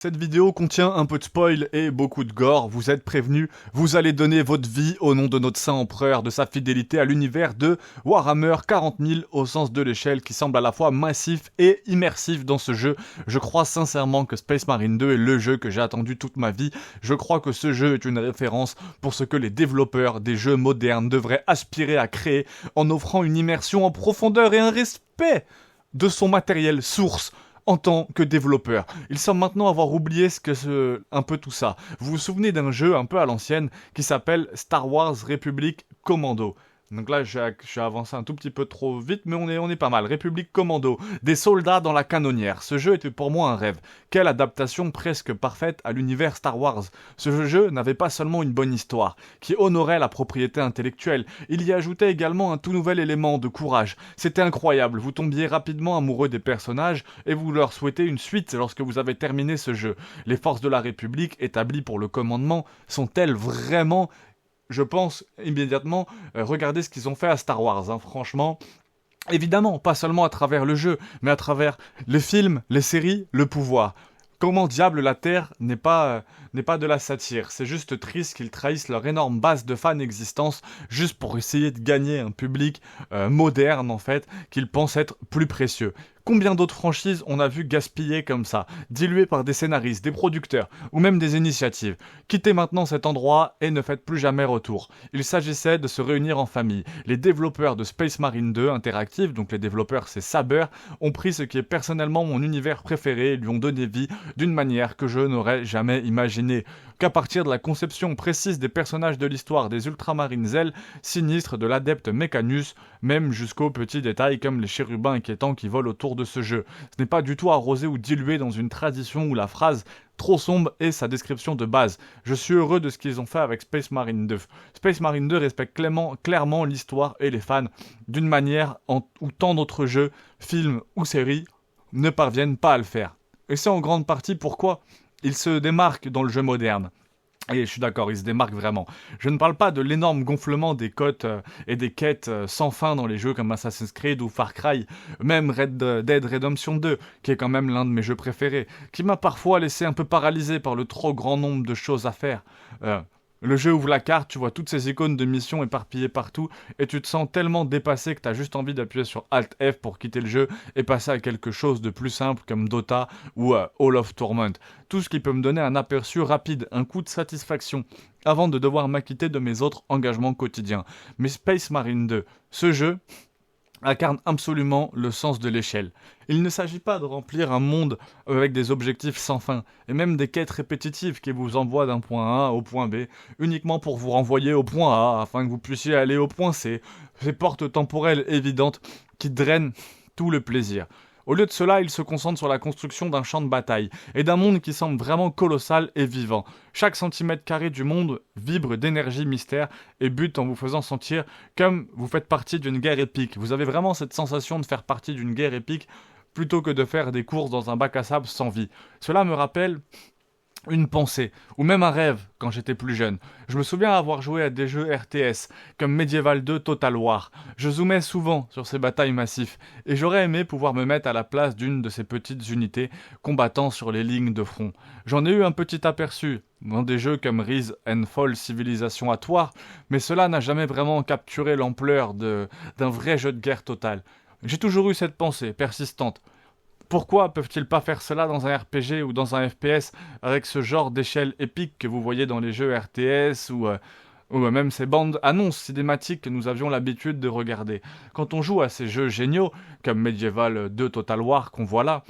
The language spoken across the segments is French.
Cette vidéo contient un peu de spoil et beaucoup de gore, vous êtes prévenus, vous allez donner votre vie au nom de notre saint empereur, de sa fidélité à l'univers de Warhammer 40 000 au sens de l'échelle qui semble à la fois massif et immersif dans ce jeu. Je crois sincèrement que Space Marine 2 est le jeu que j'ai attendu toute ma vie, je crois que ce jeu est une référence pour ce que les développeurs des jeux modernes devraient aspirer à créer en offrant une immersion en profondeur et un respect de son matériel source en tant que développeur. Il semble maintenant avoir oublié un peu tout ça. Vous vous souvenez d'un jeu un peu à l'ancienne qui s'appelle Star Wars Republic Commando. Donc là, j'ai avancé un tout petit peu trop vite, mais on est pas mal. République Commando, des soldats dans la canonnière. Ce jeu était pour moi un rêve. Quelle adaptation presque parfaite à l'univers Star Wars. Ce jeu n'avait pas seulement une bonne histoire, qui honorait la propriété intellectuelle, il y ajoutait également un tout nouvel élément de courage. C'était incroyable, vous tombiez rapidement amoureux des personnages et vous leur souhaitez une suite lorsque vous avez terminé ce jeu. Les forces de la République, établies pour le commandement, sont-elles vraiment... Je pense immédiatement, regardez ce qu'ils ont fait à Star Wars, hein, franchement. Évidemment, pas seulement à travers le jeu, mais à travers les films, les séries, le pouvoir. Comment diable la Terre n'est pas de la satire. C'est juste triste qu'ils trahissent leur énorme base de fans existence juste pour essayer de gagner un public moderne en fait, qu'ils pensent être plus précieux. Combien d'autres franchises on a vu gaspiller comme ça, diluées par des scénaristes, des producteurs, ou même des initiatives. Quittez maintenant cet endroit et ne faites plus jamais retour. Il s'agissait de se réunir en famille. Les développeurs de Space Marine 2 Interactive, donc les développeurs c'est Saber, ont pris ce qui est personnellement mon univers préféré et lui ont donné vie d'une manière que je n'aurais jamais imaginée. Qu'à partir de la conception précise des personnages de l'histoire des Ultramarines ailes, sinistres de l'adepte Mechanus, même jusqu'aux petits détails comme les chérubins inquiétants qui volent autour de ce jeu. Ce n'est pas du tout arrosé ou dilué dans une tradition où la phrase trop sombre est sa description de base. Je suis heureux de ce qu'ils ont fait avec Space Marine 2. Space Marine 2 respecte clairement l'histoire et les fans d'une manière où tant d'autres jeux, films ou séries ne parviennent pas à le faire. Et c'est en grande partie pourquoi il se démarque dans le jeu moderne. Et je suis d'accord, il se démarque vraiment. Je ne parle pas de l'énorme gonflement des cotes et des quêtes sans fin dans les jeux comme Assassin's Creed ou Far Cry, même Red Dead Redemption 2, qui est quand même l'un de mes jeux préférés, qui m'a parfois laissé un peu paralysé par le trop grand nombre de choses à faire. Le jeu ouvre la carte, tu vois toutes ces icônes de missions éparpillées partout, et tu te sens tellement dépassé que t'as juste envie d'appuyer sur Alt F pour quitter le jeu et passer à quelque chose de plus simple comme Dota ou Hall of Torment. Tout ce qui peut me donner un aperçu rapide, un coup de satisfaction, avant de devoir m'acquitter de mes autres engagements quotidiens. Mais Space Marine 2, ce jeu incarne absolument le sens de l'échelle. Il ne s'agit pas de remplir un monde avec des objectifs sans fin, et même des quêtes répétitives qui vous envoient d'un point A au point B, uniquement pour vous renvoyer au point A, afin que vous puissiez aller au point C. Ces portes temporelles évidentes qui drainent tout le plaisir. Au lieu de cela, il se concentre sur la construction d'un champ de bataille, et d'un monde qui semble vraiment colossal et vivant. Chaque centimètre carré du monde vibre d'énergie mystère et bute en vous faisant sentir comme vous faites partie d'une guerre épique. Vous avez vraiment cette sensation de faire partie d'une guerre épique plutôt que de faire des courses dans un bac à sable sans vie. Cela me rappelle une pensée, ou même un rêve quand j'étais plus jeune. Je me souviens avoir joué à des jeux RTS, comme Medieval 2 Total War. Je zoomais souvent sur ces batailles massives, et j'aurais aimé pouvoir me mettre à la place d'une de ces petites unités combattant sur les lignes de front. J'en ai eu un petit aperçu dans des jeux comme Rise and Fall Civilization at War, mais cela n'a jamais vraiment capturé l'ampleur d'un vrai jeu de guerre total. J'ai toujours eu cette pensée persistante. Pourquoi peuvent-ils pas faire cela dans un RPG ou dans un FPS avec ce genre d'échelle épique que vous voyez dans les jeux RTS ou même ces bandes annonces cinématiques que nous avions l'habitude de regarder. Quand on joue à ces jeux géniaux, comme Medieval 2 Total War qu'on voit là,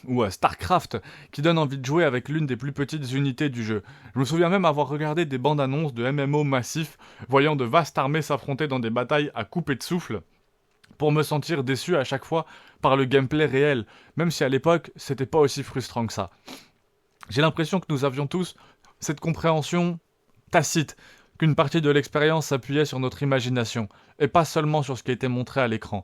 ou Starcraft, qui donne envie de jouer avec l'une des plus petites unités du jeu. Je me souviens même avoir regardé des bandes annonces de MMO massifs, voyant de vastes armées s'affronter dans des batailles à couper de souffle, pour me sentir déçu à chaque fois par le gameplay réel, même si à l'époque, c'était pas aussi frustrant que ça. J'ai l'impression que nous avions tous cette compréhension tacite, qu'une partie de l'expérience s'appuyait sur notre imagination, et pas seulement sur ce qui était montré à l'écran.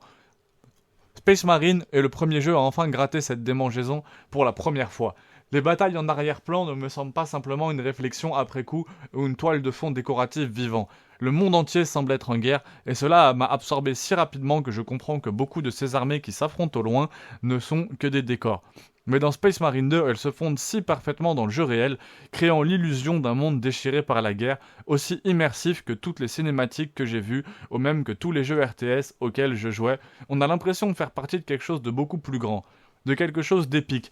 Space Marine est le premier jeu à enfin gratter cette démangeaison pour la première fois. Les batailles en arrière-plan ne me semblent pas simplement une réflexion après coup ou une toile de fond décorative vivant. Le monde entier semble être en guerre, et cela m'a absorbé si rapidement que je comprends que beaucoup de ces armées qui s'affrontent au loin ne sont que des décors. Mais dans Space Marine 2, elles se fondent si parfaitement dans le jeu réel, créant l'illusion d'un monde déchiré par la guerre, aussi immersif que toutes les cinématiques que j'ai vues, ou même que tous les jeux RTS auxquels je jouais. On a l'impression de faire partie de quelque chose de beaucoup plus grand, de quelque chose d'épique,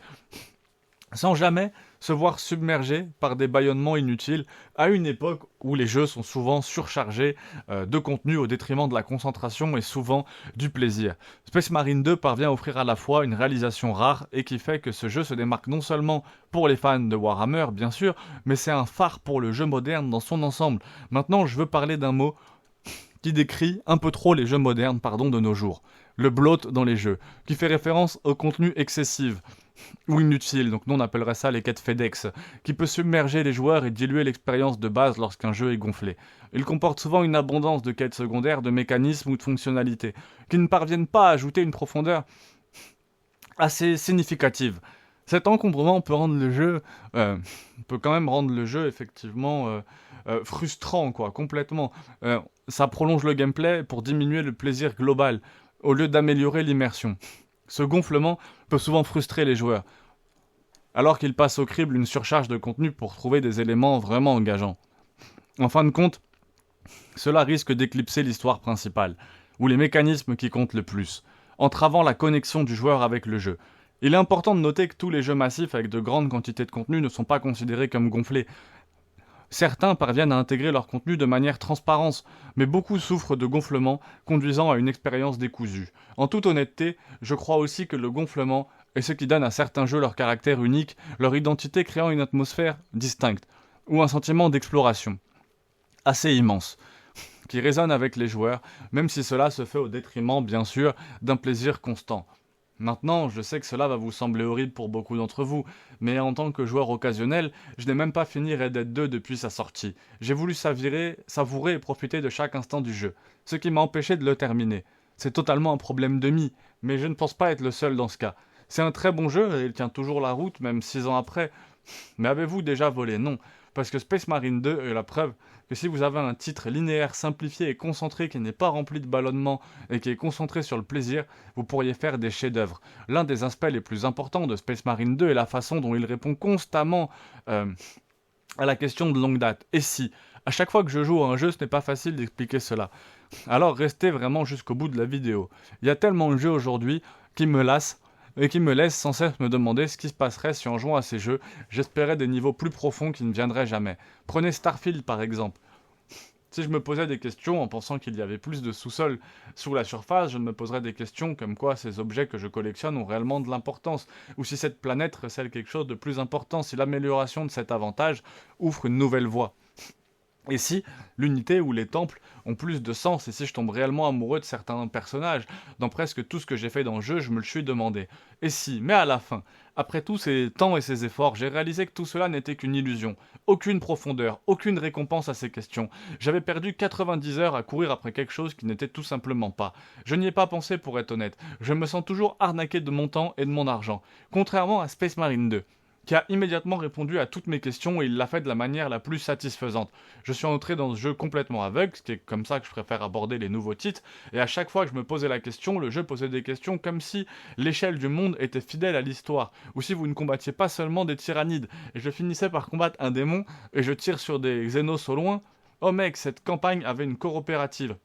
sans jamais se voir submergé par des bâillonnements inutiles, à une époque où les jeux sont souvent surchargés de contenu au détriment de la concentration et souvent du plaisir. Space Marine 2 parvient à offrir à la fois une réalisation rare et qui fait que ce jeu se démarque non seulement pour les fans de Warhammer, bien sûr, mais c'est un phare pour le jeu moderne dans son ensemble. Maintenant, je veux parler d'un mot qui décrit un peu trop les jeux modernes, de nos jours. Le bloat dans les jeux, qui fait référence au contenu excessif ou inutile, donc nous on appellerait ça les quêtes FedEx, qui peut submerger les joueurs et diluer l'expérience de base lorsqu'un jeu est gonflé. Il comporte souvent une abondance de quêtes secondaires, de mécanismes ou de fonctionnalités, qui ne parviennent pas à ajouter une profondeur assez significative. Cet encombrement peut rendre le jeu, peut quand même rendre le jeu effectivement frustrant, quoi, complètement. Ça prolonge le gameplay pour diminuer le plaisir global, au lieu d'améliorer l'immersion. Ce gonflement peut souvent frustrer les joueurs, alors qu'ils passent au crible une surcharge de contenu pour trouver des éléments vraiment engageants. En fin de compte, cela risque d'éclipser l'histoire principale, ou les mécanismes qui comptent le plus, entravant la connexion du joueur avec le jeu. Il est important de noter que tous les jeux massifs avec de grandes quantités de contenu ne sont pas considérés comme gonflés. Certains parviennent à intégrer leur contenu de manière transparente, mais beaucoup souffrent de gonflement, conduisant à une expérience décousue. En toute honnêteté, je crois aussi que le gonflement est ce qui donne à certains jeux leur caractère unique, leur identité créant une atmosphère distincte, ou un sentiment d'exploration assez immense, qui résonne avec les joueurs, même si cela se fait au détriment, bien sûr, d'un plaisir constant. Maintenant, je sais que cela va vous sembler horrible pour beaucoup d'entre vous, mais en tant que joueur occasionnel, je n'ai même pas fini Red Dead 2 depuis sa sortie. J'ai voulu savourer et profiter de chaque instant du jeu, ce qui m'a empêché de le terminer. C'est totalement un problème de mie, mais je ne pense pas être le seul dans ce cas. C'est un très bon jeu et il tient toujours la route, même 6 ans après. Mais avez-vous déjà volé? Non, parce que Space Marine 2 est la preuve que si vous avez un titre linéaire, simplifié et concentré qui n'est pas rempli de ballonnements et qui est concentré sur le plaisir, vous pourriez faire des chefs-d'œuvre. L'un des aspects les plus importants de Space Marine 2 est la façon dont il répond constamment à la question de longue date. Et si, à chaque fois que je joue à un jeu, ce n'est pas facile d'expliquer cela. Alors restez vraiment jusqu'au bout de la vidéo. Il y a tellement de jeux aujourd'hui qui me lassent et qui me laisse sans cesse me demander ce qui se passerait si en jouant à ces jeux, j'espérais des niveaux plus profonds qui ne viendraient jamais. Prenez Starfield par exemple. Si je me posais des questions en pensant qu'il y avait plus de sous-sol sous la surface, je me poserais des questions comme quoi ces objets que je collectionne ont réellement de l'importance, ou si cette planète recèle quelque chose de plus important, si l'amélioration de cet avantage ouvre une nouvelle voie. Et si l'unité ou les temples ont plus de sens, et si je tombe réellement amoureux de certains personnages, dans presque tout ce que j'ai fait dans le jeu, je me le suis demandé. Et si, mais à la fin, après tous ces temps et ces efforts, j'ai réalisé que tout cela n'était qu'une illusion, aucune profondeur, aucune récompense à ces questions. J'avais perdu 90 heures à courir après quelque chose qui n'était tout simplement pas. Je n'y ai pas pensé pour être honnête, je me sens toujours arnaqué de mon temps et de mon argent, contrairement à Space Marine 2. Qui a immédiatement répondu à toutes mes questions et il l'a fait de la manière la plus satisfaisante. Je suis entré dans ce jeu complètement aveugle, ce qui est comme ça que je préfère aborder les nouveaux titres, et à chaque fois que je me posais la question, le jeu posait des questions comme si l'échelle du monde était fidèle à l'histoire, ou si vous ne combattiez pas seulement des tyrannides, et je finissais par combattre un démon, et je tire sur des xénos au loin. Oh mec, cette campagne avait une coopérative.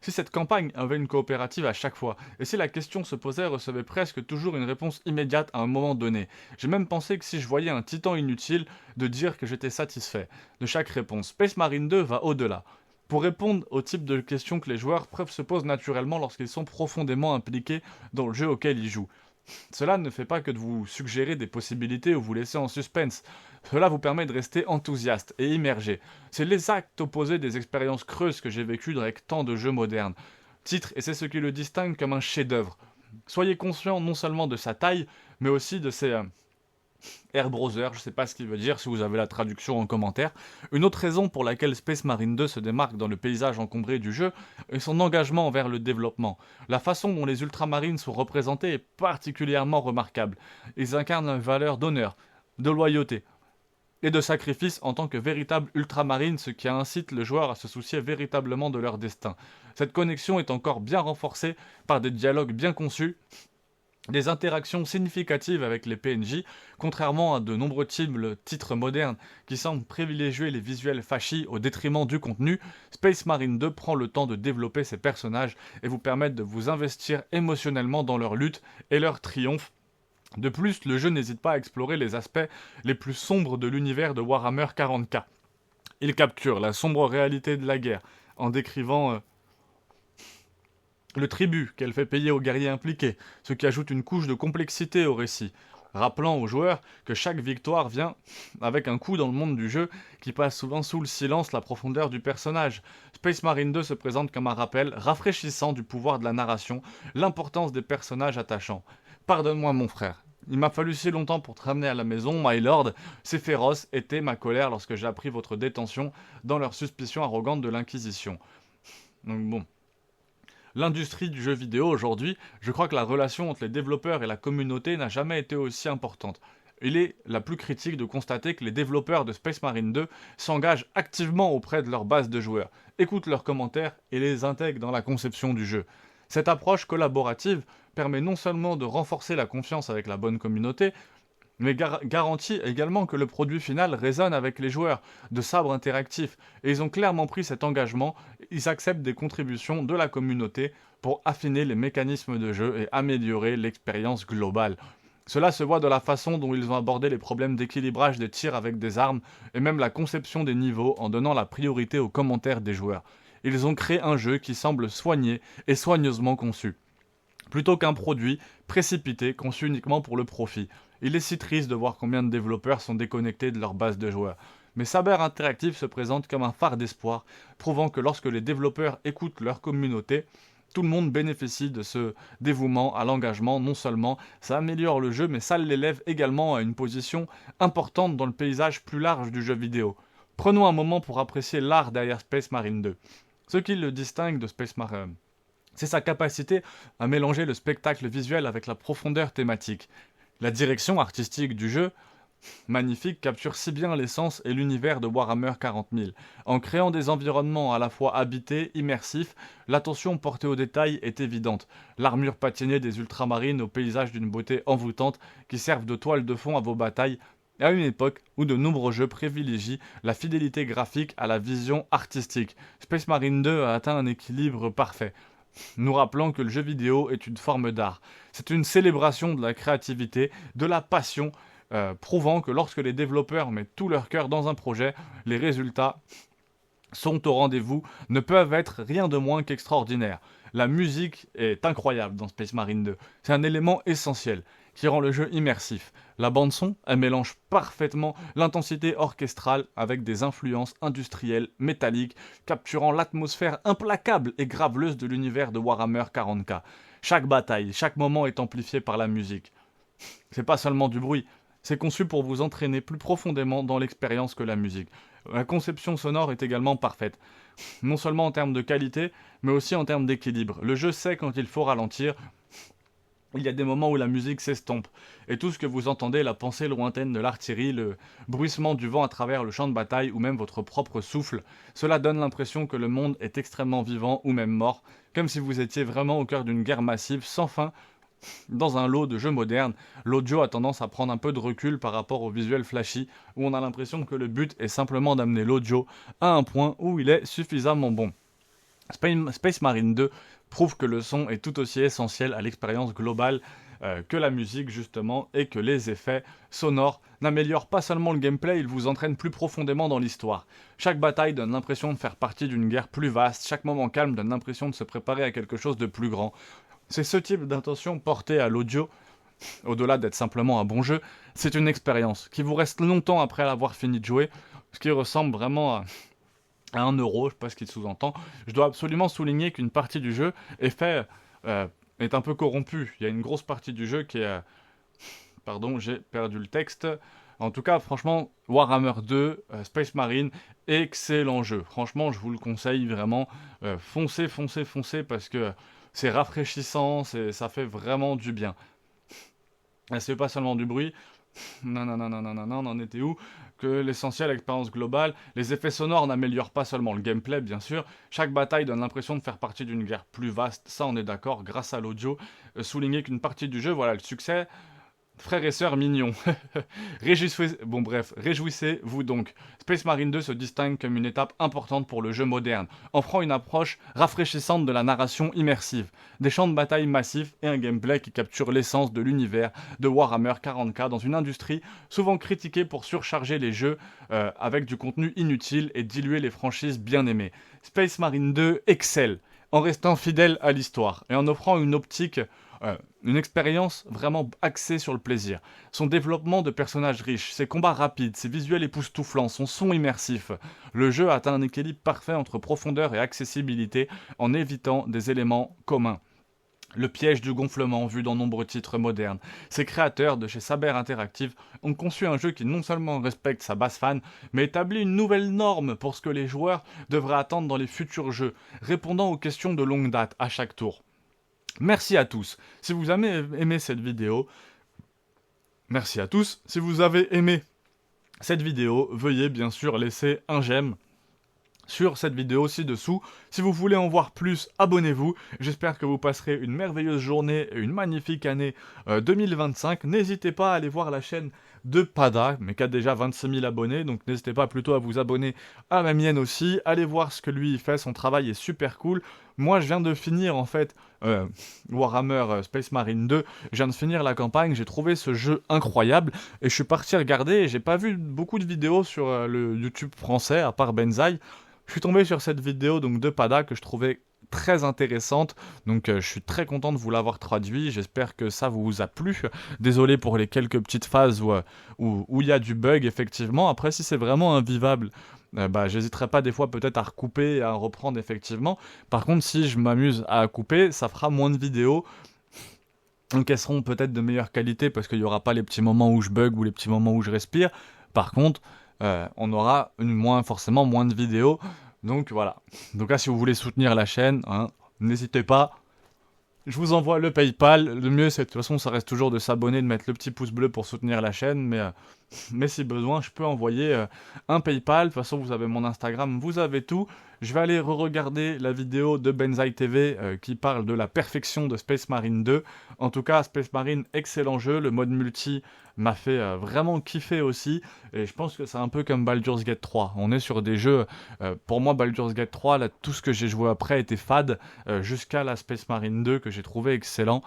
Si cette campagne avait une coopérative à chaque fois, et si la question se posait recevait presque toujours une réponse immédiate à un moment donné. J'ai même pensé que si je voyais un titan inutile, de dire que j'étais satisfait de chaque réponse. Space Marine 2 va au-delà. Pour répondre au type de questions que les joueurs se posent naturellement lorsqu'ils sont profondément impliqués dans le jeu auquel ils jouent. Cela ne fait pas que de vous suggérer des possibilités ou vous laisser en suspense. Cela vous permet de rester enthousiaste et immergé. C'est l'exact opposé des expériences creuses que j'ai vécues avec tant de jeux modernes. Titre, et c'est ce qui le distingue comme un chef-d'œuvre. Soyez conscient non seulement de sa taille, mais aussi de ses Air Browser, je sais pas ce qu'il veut dire, si vous avez la traduction en commentaire. Une autre raison pour laquelle Space Marine 2 se démarque dans le paysage encombré du jeu est son engagement envers le développement. La façon dont les ultramarines sont représentés est particulièrement remarquable. Ils incarnent une valeur d'honneur, de loyauté et de sacrifice en tant que véritables ultramarines, ce qui incite le joueur à se soucier véritablement de leur destin. Cette connexion est encore bien renforcée par des dialogues bien conçus, des interactions significatives avec les PNJ, contrairement à de nombreux titres modernes qui semblent privilégier les visuels flashy au détriment du contenu. Space Marine 2 prend le temps de développer ses personnages et vous permettre de vous investir émotionnellement dans leur lutte et leur triomphe. De plus, le jeu n'hésite pas à explorer les aspects les plus sombres de l'univers de Warhammer 40K. Il capture la sombre réalité de la guerre en décrivant le tribut qu'elle fait payer aux guerriers impliqués, ce qui ajoute une couche de complexité au récit, rappelant aux joueurs que chaque victoire vient avec un coup dans le monde du jeu qui passe souvent sous le silence la profondeur du personnage. Space Marine 2 se présente comme un rappel rafraîchissant du pouvoir de la narration, l'importance des personnages attachants. Pardonne-moi mon frère, il m'a fallu si longtemps pour te ramener à la maison, my lord. C'est féroce était ma colère lorsque j'ai appris votre détention dans leur suspicion arrogante de l'Inquisition. Donc bon. L'industrie du jeu vidéo aujourd'hui, je crois que la relation entre les développeurs et la communauté n'a jamais été aussi importante. Il est la plus critique de constater que les développeurs de Space Marine 2 s'engagent activement auprès de leur base de joueurs, écoutent leurs commentaires et les intègrent dans la conception du jeu. Cette approche collaborative permet non seulement de renforcer la confiance avec la bonne communauté, mais garantit également que le produit final résonne avec les joueurs de Sabre Interactif. Et ils ont clairement pris cet engagement, ils acceptent des contributions de la communauté pour affiner les mécanismes de jeu et améliorer l'expérience globale. Cela se voit de la façon dont ils ont abordé les problèmes d'équilibrage des tirs avec des armes et même la conception des niveaux en donnant la priorité aux commentaires des joueurs. Ils ont créé un jeu qui semble soigné et soigneusement conçu, plutôt qu'un produit précipité conçu uniquement pour le profit. Il est si triste de voir combien de développeurs sont déconnectés de leur base de joueurs. Mais Saber Interactive se présente comme un phare d'espoir, prouvant que lorsque les développeurs écoutent leur communauté, tout le monde bénéficie de ce dévouement à l'engagement. Non seulement ça améliore le jeu, mais ça l'élève également à une position importante dans le paysage plus large du jeu vidéo. Prenons un moment pour apprécier l'art derrière Space Marine 2. Ce qui le distingue de Space Marine, c'est sa capacité à mélanger le spectacle visuel avec la profondeur thématique. La direction artistique du jeu, magnifique, capture si bien l'essence et l'univers de Warhammer 40 000. En créant des environnements à la fois habités, immersifs, l'attention portée aux détails est évidente. L'armure patinée des ultramarines aux paysages d'une beauté envoûtante qui servent de toile de fond à vos batailles, à une époque où de nombreux jeux privilégient la fidélité graphique à la vision artistique. Space Marine 2 a atteint un équilibre parfait, nous rappelant que le jeu vidéo est une forme d'art. C'est une célébration de la créativité, de la passion, prouvant que lorsque les développeurs mettent tout leur cœur dans un projet, les résultats sont au rendez-vous, ne peuvent être rien de moins qu'extraordinaires. La musique est incroyable dans Space Marine 2. C'est un élément essentiel qui rend le jeu immersif. La bande-son, elle mélange parfaitement l'intensité orchestrale avec des influences industrielles, métalliques, capturant l'atmosphère implacable et graveleuse de l'univers de Warhammer 40K. Chaque bataille, chaque moment est amplifié par la musique. C'est pas seulement du bruit, c'est conçu pour vous entraîner plus profondément dans l'expérience que la musique. La conception sonore est également parfaite, non seulement en termes de qualité, mais aussi en termes d'équilibre. Le jeu sait quand il faut ralentir. Il y a des moments où la musique s'estompe, et tout ce que vous entendez, la pensée lointaine de l'artillerie, le bruissement du vent à travers le champ de bataille, ou même votre propre souffle, cela donne l'impression que le monde est extrêmement vivant ou même mort, comme si vous étiez vraiment au cœur d'une guerre massive sans fin. Dans un lot de jeux modernes, l'audio a tendance à prendre un peu de recul par rapport au visuel flashy, où on a l'impression que le but est simplement d'amener l'audio à un point où il est suffisamment bon. Space Marine 2 prouve que le son est tout aussi essentiel à l'expérience globale que la musique justement, et que les effets sonores n'améliorent pas seulement le gameplay, ils vous entraînent plus profondément dans l'histoire. Chaque bataille donne l'impression de faire partie d'une guerre plus vaste, chaque moment calme donne l'impression de se préparer à quelque chose de plus grand. C'est ce type d'intention portée à l'audio, au-delà d'être simplement un bon jeu, c'est une expérience qui vous reste longtemps après l'avoir fini de jouer, ce qui ressemble vraiment à 1 euro, je sais pas ce qu'il sous-entend. Je dois absolument souligner qu'une partie du jeu est un peu corrompue. Il y a une grosse partie du jeu qui est Pardon, j'ai perdu le texte. En tout cas, franchement, Warhammer 2, Space Marine, excellent jeu. Franchement, je vous le conseille vraiment. Foncez, foncez, foncez, parce que c'est rafraîchissant, ça fait vraiment du bien. C'est pas seulement du bruit. Non, non, non, non, non, non, non, on en était où? Que l'essentiel, l'expérience globale, les effets sonores n'améliorent pas seulement le gameplay, bien sûr. Chaque bataille donne l'impression de faire partie d'une guerre plus vaste, ça on est d'accord, grâce à l'audio. Souligner qu'une partie du jeu, voilà, le succès. Frères et sœurs mignons. Réjouissez-vous donc. Space Marine 2 se distingue comme une étape importante pour le jeu moderne, offrant une approche rafraîchissante de la narration immersive, des champs de bataille massifs et un gameplay qui capture l'essence de l'univers de Warhammer 40K dans une industrie souvent critiquée pour surcharger les jeux avec du contenu inutile et diluer les franchises bien aimées. Space Marine 2 excelle en restant fidèle à l'histoire et en offrant une expérience vraiment axée sur le plaisir. Son développement de personnages riches, ses combats rapides, ses visuels époustouflants, son son immersif. Le jeu atteint un équilibre parfait entre profondeur et accessibilité en évitant des éléments communs. Le piège du gonflement vu dans nombreux titres modernes. Ses créateurs de chez Saber Interactive ont conçu un jeu qui non seulement respecte sa base fan, mais établit une nouvelle norme pour ce que les joueurs devraient attendre dans les futurs jeux, répondant aux questions de longue date à chaque tour. Merci à tous. Si vous avez aimé cette vidéo, merci à tous. Si vous avez aimé cette vidéo, veuillez bien sûr laisser un j'aime sur cette vidéo ci-dessous. Si vous voulez en voir plus, abonnez-vous. J'espère que vous passerez une merveilleuse journée et une magnifique année 2025. N'hésitez pas à aller voir la chaîne de Pada, mais qui a déjà 26 000 abonnés, donc n'hésitez pas plutôt à vous abonner à la mienne aussi. Allez voir ce que lui fait, son travail est super cool. Moi, je viens de finir en fait Warhammer Space Marine 2. Je viens de finir la campagne, j'ai trouvé ce jeu incroyable et je suis parti regarder et j'ai pas vu beaucoup de vidéos sur le YouTube français à part Benzaï. Je suis tombé sur cette vidéo donc de Pada que je trouvais très intéressante, donc je suis très content de vous l'avoir traduit, j'espère que ça vous a plu. Désolé pour les quelques petites phases où il y a du bug effectivement. Après, si c'est vraiment invivable, j'hésiterai pas des fois peut-être à recouper et à reprendre effectivement. Par contre, si je m'amuse à couper, ça fera moins de vidéos, donc elles seront peut-être de meilleure qualité parce qu'il n'y aura pas les petits moments où je bug ou les petits moments où je respire. Par contre, on aura forcément moins de vidéos. Donc voilà. Donc là, si vous voulez soutenir la chaîne, n'hésitez pas. Je vous envoie le PayPal. Le mieux, c'est de toute façon, ça reste toujours de s'abonner, de mettre le petit pouce bleu pour soutenir la chaîne. Mais si besoin, je peux envoyer un PayPal. De toute façon, vous avez mon Instagram, vous avez tout. Je vais aller re-regarder la vidéo de Benzaï TV qui parle de la perfection de Space Marine 2. En tout cas, Space Marine, excellent jeu. Le mode multi m'a fait vraiment kiffer aussi. Et je pense que c'est un peu comme Baldur's Gate 3. On est sur des jeux... pour moi, Baldur's Gate 3, là, tout ce que j'ai joué après était fade. Jusqu'à la Space Marine 2 que j'ai trouvé excellent.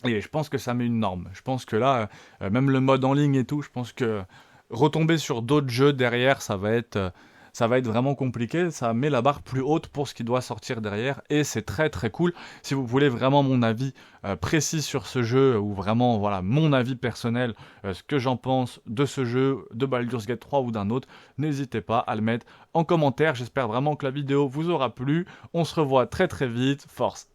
Et je pense que ça met une norme. Je pense que là, même le mode en ligne et tout, je pense que retomber sur d'autres jeux derrière, ça va être vraiment compliqué. Ça met la barre plus haute pour ce qui doit sortir derrière. Et c'est très très cool. Si vous voulez vraiment mon avis précis sur ce jeu, ou vraiment voilà mon avis personnel, ce que j'en pense de ce jeu, de Baldur's Gate 3 ou d'un autre, n'hésitez pas à le mettre en commentaire. J'espère vraiment que la vidéo vous aura plu. On se revoit très très vite. Force!